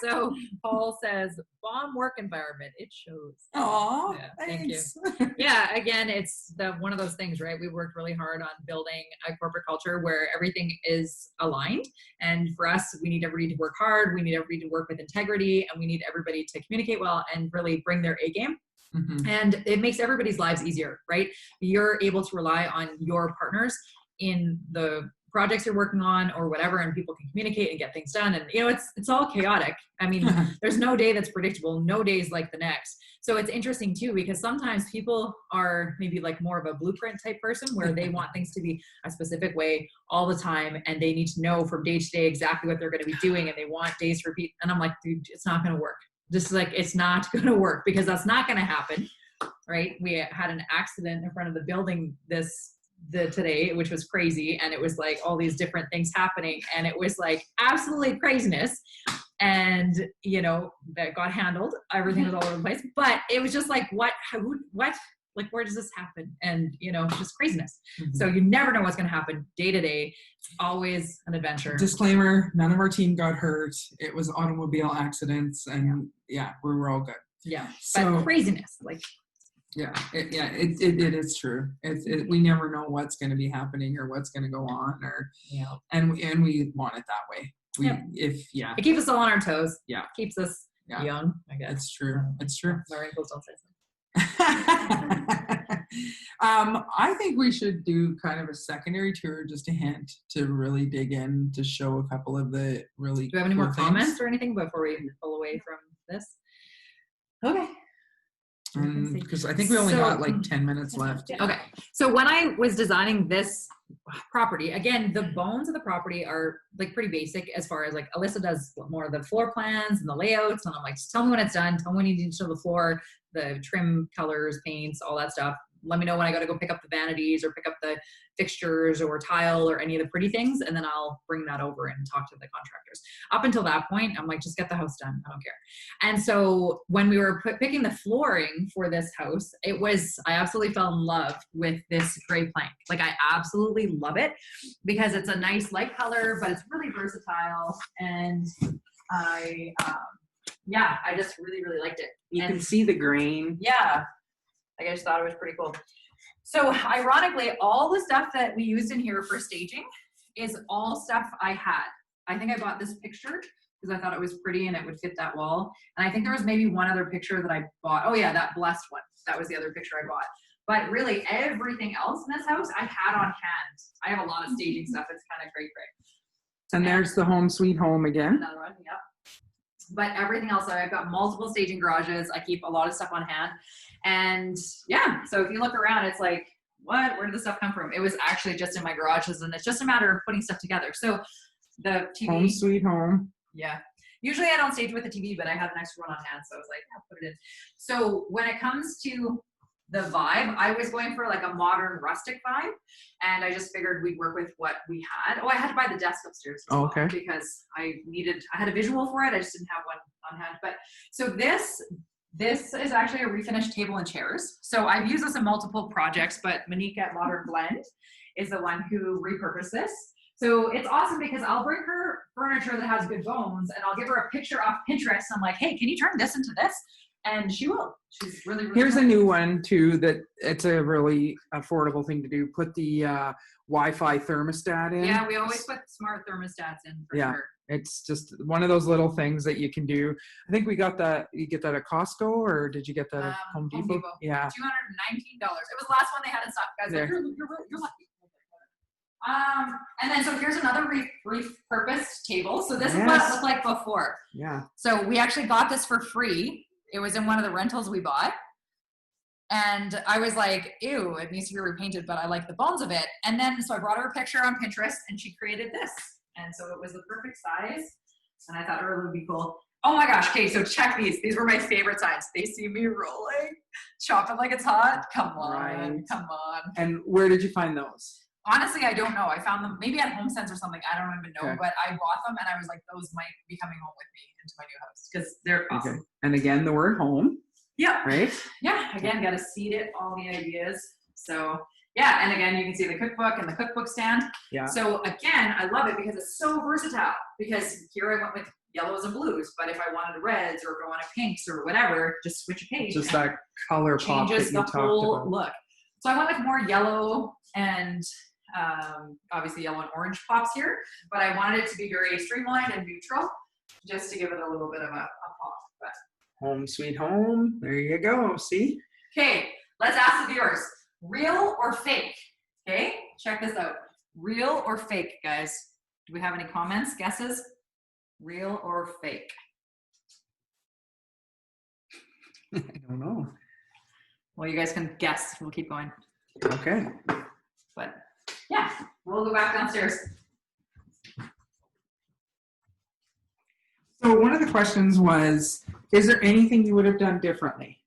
So Paul says, bomb work environment. It shows. Aw, Yeah, thanks. thank you. Yeah, again, it's one of those things, right? We worked really hard on building a corporate culture where everything is aligned. And for us, we need everybody to work hard. We need everybody to work with integrity, and we need everybody to communicate well and really bring their A game. Mm-hmm. And it makes everybody's lives easier, right? You're able to rely on your partners in the projects you're working on or whatever, and people can communicate and get things done. And it's all chaotic. I mean, there's no day that's predictable, no days like the next. So it's interesting too, because sometimes people are maybe like more of a blueprint type person where they want things to be a specific way all the time, and they need to know from day to day exactly what they're going to be doing, and they want days to repeat. And I'm like, dude, it's not going to work. Just like, it's not going to work, because that's not going to happen, right? We had an accident in front of the building today, which was crazy, and it was like all these different things happening, and it was like absolutely craziness. And that got handled. Everything was all over the place, but it was just like, what, like, where does this happen? And just craziness. Mm-hmm. So you never know what's going to happen day to day. It's always an adventure. Disclaimer: none of our team got hurt. It was automobile accidents, and we're all good. Yeah, So, but craziness, like. It is true. We never know what's going to be happening or what's going to go on, and we want it that way. It keeps us all on our toes. Yeah, keeps us young. I guess it's true. It's true. My wrinkles don't say something. I think we should do kind of a secondary tour, just a hint to really dig in to show a couple of the really. Do we have any more comments or anything before we pull away from this? Okay. Because I think we only got like 10 minutes left. Okay. So when I was designing this property, again, the bones of the property are like pretty basic as far as like Alisa does more of the floor plans and the layouts. And I'm like, just tell me when it's done. Tell me when you need to show the floor, the trim, colors, paints, all that stuff. Let me know when I got to go pick up the vanities or pick up the fixtures or tile or any of the pretty things. And then I'll bring that over and talk to the contractors. Up until that point, I'm like, just get the house done. I don't care. And so when we were picking the flooring for this house, I absolutely fell in love with this gray plank. Like, I absolutely love it because it's a nice light color, but it's really versatile. And I just really, really liked it. You can see the grain. Yeah. I just thought it was pretty cool. So ironically, all the stuff that we used in here for staging is all stuff I had. I think I bought this picture because I thought it was pretty and it would fit that wall. And I think there was maybe one other picture that I bought. Oh yeah, that blessed one. That was the other picture I bought. But really everything else in this house I had on hand. I have a lot of staging stuff. It's kind of great. And there's the home sweet home again. Another one, yep. But everything else, I've got multiple staging garages. I keep a lot of stuff on hand. And so if you look around, it's like, where did the stuff come from? It was actually just in my garages, and it's just a matter of putting stuff together. So the TV. Home sweet home. Yeah. Usually I don't stage with the TV, but I had an extra one on hand. So I was like, put it in. So when it comes to the vibe, I was going for like a modern rustic vibe. And I just figured we'd work with what we had. Oh, I had to buy the desk upstairs as well, because I had a visual for it. I just didn't have one on hand. But so this is actually a refinished table and chairs. So I've used this in multiple projects, but Monique at Modern Blend is the one who repurposed this. So it's awesome because I'll bring her furniture that has good bones, and I'll give her a picture off Pinterest. I'm like, hey, can you turn this into this? And she will. She's really, really Here's cool. a new one too that it's a really affordable thing to do. Put the Wi-Fi thermostat in. Yeah, we always put smart thermostats in for sure. It's just one of those little things that you can do. I think we got that. You get that at Costco, or did you get that at Home Depot? Yeah. $219. It was the last one they had in stock, guys. Like, you're lucky. And then so here's another repurposed table. So this is what it looked like before. Yeah. So we actually got this for free. It was in one of the rentals we bought. And I was like, ew, it needs to be repainted, but I like the bones of it. And then, so I brought her a picture on Pinterest and she created this. And so it was the perfect size. And I thought it would be cool. Oh my gosh. Okay. So check these. These were my favorite signs. They see me rolling, chopping like it's hot. Come on. Right. Come on. And where did you find those? Honestly, I don't know. I found them maybe at HomeSense or something. I don't even know, Okay. but I bought them and I was like, those might be coming home with me into my new house because they're awesome. Okay. And again, the word home. Yeah. Right? Yeah. Again, got to seed it, all the ideas. So Yeah, and again, you can see the cookbook and the cookbook stand. Yeah. So again, I love it because it's so versatile. Because here I went with yellows and blues, but if I wanted reds or if I wanted pinks or whatever, just switch a page. Just and that color pop that changes you the talked whole about. look. So I went with more yellow and obviously yellow and orange pops here, but I wanted it to be very streamlined and neutral, just to give it a little bit of a pop. But Home sweet home. There you go. See? okay, let's ask the viewers, real or fake? Okay, check this out. Real or fake, guys? Do we have any comments, guesses? Real or fake? I don't know. Well, you guys can guess. We'll keep going. Okay. But yeah, we'll go back downstairs. So one of the questions was, is there anything you would have done differently?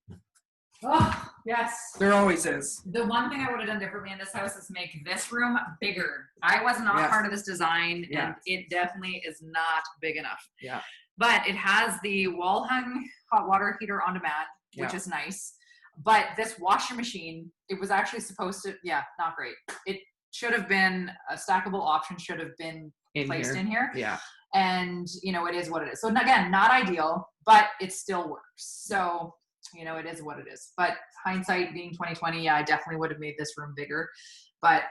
Oh, yes. There always is. The one thing I would have done differently in this house is make this room bigger. I was not Yeah. part of this design, Yeah. and it definitely is not big enough. Yeah. But it has the wall-hung hot water heater on demand, which Yeah. is nice. But this washer machine, it was actually supposed to, not great. It should have been, a stackable option should have been placed in here. Yeah. And, it is what it is. So again, not ideal, but it still works. So, it is what it is. But hindsight being 2020, I definitely would have made this room bigger. But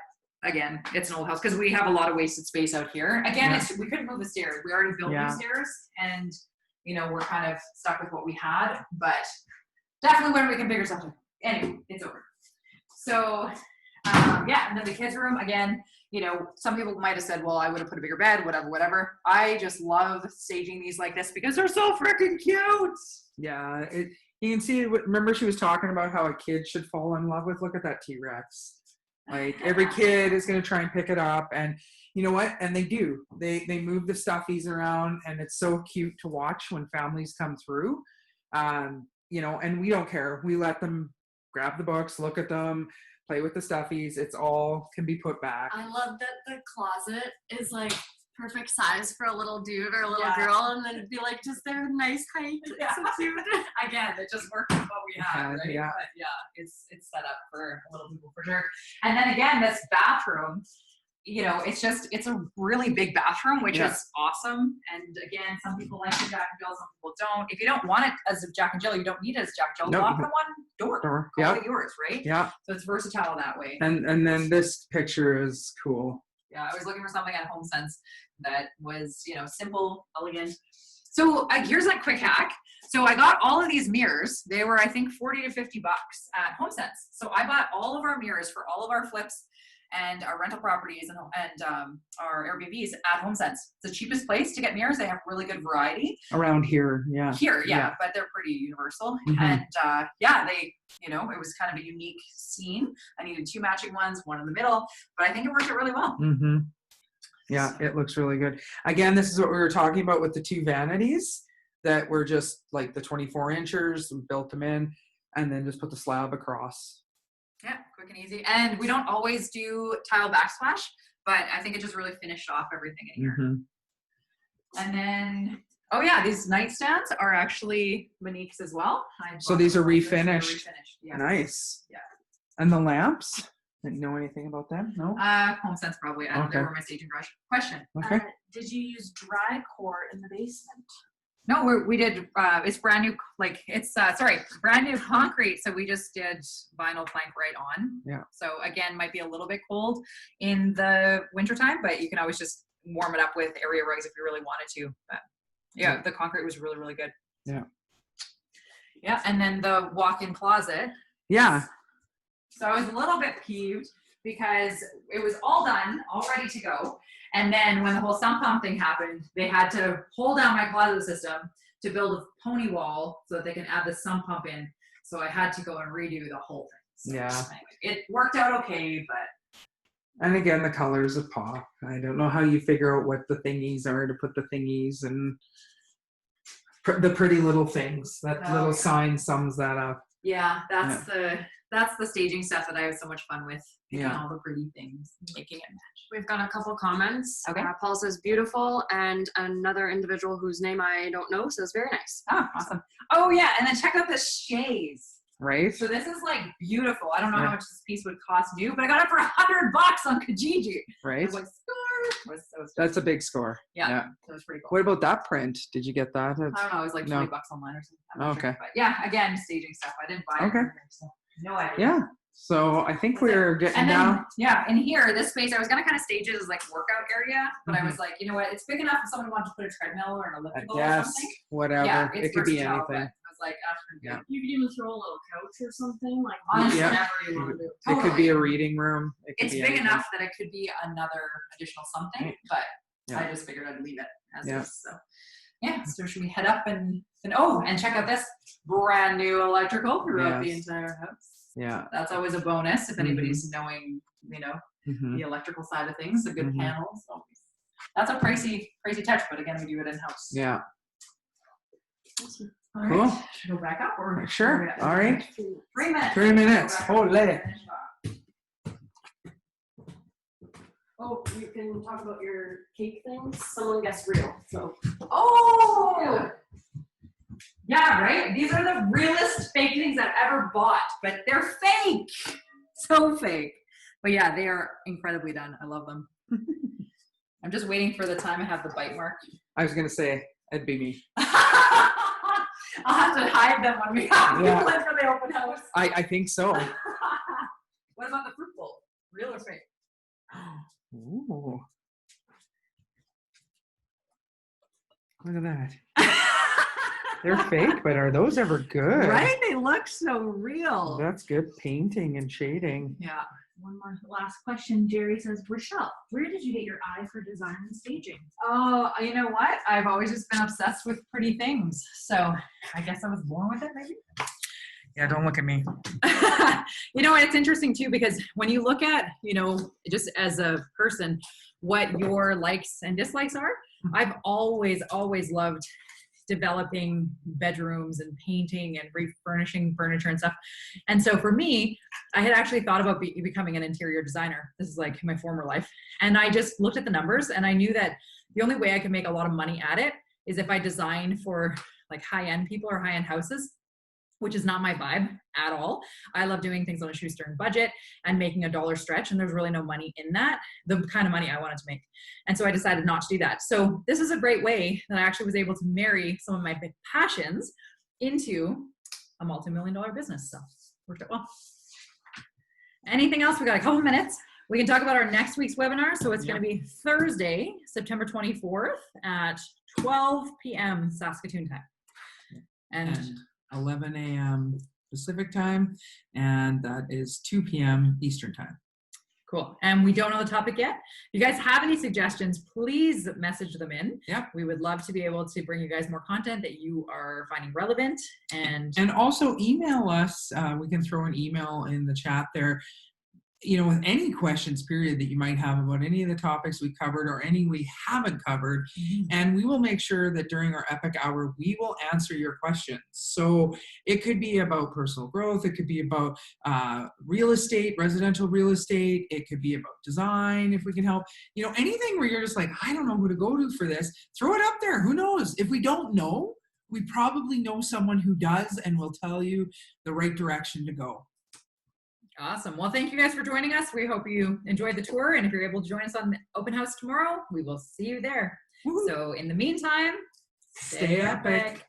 again, it's an old house because we have a lot of wasted space out here. Again, we couldn't move the stairs. We already built new stairs, and we're kind of stuck with what we had. But definitely when we can figure something. Anyway, it's over. So and then the kids' room again. Some people might have said, well, I would have put a bigger bed, whatever. I just love staging these like this because they're so freaking cute. Yeah. You can see, remember she was talking about how a kid should fall in love with, look at that T-Rex. Like every kid is going to try and pick it up, and you know what? And they do. They move the stuffies around, and it's so cute to watch when families come through. And we don't care. We let them grab the books, look at them, play with the stuffies. It's all can be put back. I love that the closet is like perfect size for a little dude or a little girl, and then it'd be like just their nice height. It's so cute. Again, it just worked with what we had, right? Yeah. But it's set up for little people for sure. And then again, this bathroom, it's a really big bathroom, which is awesome. And again, some people like the Jack and Jill, some people don't. If you don't want it as a Jack and Jill, you don't need it as Jack and Jill. Lock the one door. Call it yours, right? Yeah. So it's versatile that way. And then this picture is cool. Yeah, I was looking for something at HomeSense that was, simple, elegant. So here's a quick hack. So I got all of these mirrors. They were, I think, $40 to $50 at HomeSense. So I bought all of our mirrors for all of our flips and our rental properties and our Airbnbs at HomeSense. It's the cheapest place to get mirrors. They have really good variety. Around here, yeah. But they're pretty universal. Mm-hmm. And they, it was kind of a unique scene. I needed 2 matching ones, one in the middle, but I think it worked out really well. Mm-hmm. Yeah, it looks really good. Again, this is what we were talking about with the 2 vanities that were just like the 24 inchers. We built them in and then just put the slab across. Yeah, quick and easy. And we don't always do tile backsplash, but I think it just really finished off everything in here. Mm-hmm. And then, these nightstands are actually Monique's as well. So these are refinished. Yeah. Nice. Yeah. And the lamps? Didn't know anything about them? No? HomeSense probably. I don't know where my staging brush. Question. Okay. Did you use dry core in the basement? No, we did, it's brand new, brand new concrete. So we just did vinyl plank right on. Yeah. So again, might be a little bit cold in the wintertime, but you can always just warm it up with area rugs if you really wanted to. But yeah, the concrete was really, really good. Yeah. Yeah, and then the walk-in closet. Yeah. So I was a little bit peeved because it was all done, all ready to go. And then when the whole sump pump thing happened, they had to pull down my closet system to build a pony wall so that they can add the sump pump in. So I had to go and redo the whole thing. So anyway, it worked out okay, but. And again, the colors of pop. I don't know how you figure out what the thingies are to put the thingies and the pretty little things. That little sign sums that up. Yeah, that's the staging stuff that I have so much fun with. All the pretty things, making it match. We've got a couple comments. Okay. Paul says beautiful, and another individual whose name I don't know says very nice. Oh, awesome. Oh yeah, and then check out the shades. right? So this is like beautiful. I don't know Yeah. how much this piece would cost new, but I got it for $100 on Kijiji. I Right? was like, score. Was so That's a big score. yeah. That was pretty cool. What about that print? Did you get that? I don't know. It was like No. $20 online or something. I'm not Okay. sure. But yeah, again, staging stuff. I didn't buy it. Okay. So no idea. Yeah. So I think we're getting And then, down. yeah, in here, this space, I was gonna kind of stage it as like workout area, but I Mhm. was like, you know what? It's big enough if someone wanted to put a treadmill or an I elliptical or guess something. whatever. Yeah, it it's could be versatile, but anything. I was like, that's Yeah. good. You could even throw a little couch or something like Honestly, Yeah. whatever you want to do. It could be a reading room. It could It's be big anything. enough that it could be another additional something, Right. but Yeah. I just figured I'd leave it as Yeah. is. So yeah, so should we head up and check out this brand new electrical throughout the Yes. entire house? Yeah. That's always a bonus if anybody's knowing, Mhm. the electrical side of things. A good Mhm. panel is always. That's a pricey touch, but again, we do it in house. Yeah. All right. Cool. Should we go back up or Sure. All right. 3 minutes? 3 minutes. Go back up. Ole. Oh, you can talk about your cake things. Someone guessed real, so. Oh. Yeah, right? These are the realest fake things I've ever bought, but they're fake. So fake. But yeah, they are incredibly done. I love them. I'm just waiting for the time I have the bite mark. I was gonna say it'd be me. I'll have to hide them when we have Yeah. people in for the open house. I think so. What about the fruit bowl? Real or fake? Ooh. Look at that. They're fake, but are those ever good? Right? They look so real. That's good painting and shading. Yeah. one more last question. Jerry says, Rochelle, where did you get your eye for design and staging? Oh, you know what? I've always just been obsessed with pretty things. So I guess I was born with it, maybe. Yeah, don't look at me. You know, it's interesting too, because when you look at, just as a person, what your likes and dislikes are, I've always loved developing bedrooms and painting and refurnishing furniture and stuff. And so for me, I had actually thought about becoming an interior designer. This is like my former life. And I just looked at the numbers and I knew that the only way I could make a lot of money at it is if I designed for like high-end people or high-end houses, which is not my vibe at all. I love doing things on a shoestring budget and making a dollar stretch, and there's really no money in that, the kind of money I wanted to make. And so I decided not to do that. So this is a great way that I actually was able to marry some of my big passions into a multi-million-dollar business. So worked out well. Anything else? We got a couple minutes. We can talk about our next week's webinar. So it's going to be Thursday, September 24th at 12 p.m. Saskatoon time. And 11 a.m. Pacific time, and that is 2 p.m. Eastern time. Cool. And we don't know the topic yet. If you guys have any suggestions, please message them in. Yep. We would love to be able to bring you guys more content that you are finding relevant. And also email us. We can throw an email in the chat there, with any questions, period, that you might have about any of the topics we covered or any we haven't covered. And we will make sure that during our Epic Hour, we will answer your questions. So it could be about personal growth. It could be about real estate, residential real estate. It could be about design, if we can help. Anything where you're just like, I don't know who to go to for this. Throw it up there. Who knows? If we don't know, we probably know someone who does and will tell you the right direction to go. awesome. Well, thank you guys for joining us. We hope you enjoyed the tour. And if you're able to join us on the open house tomorrow, we will see you there. Woo-hoo. So in the meantime, Stay epic.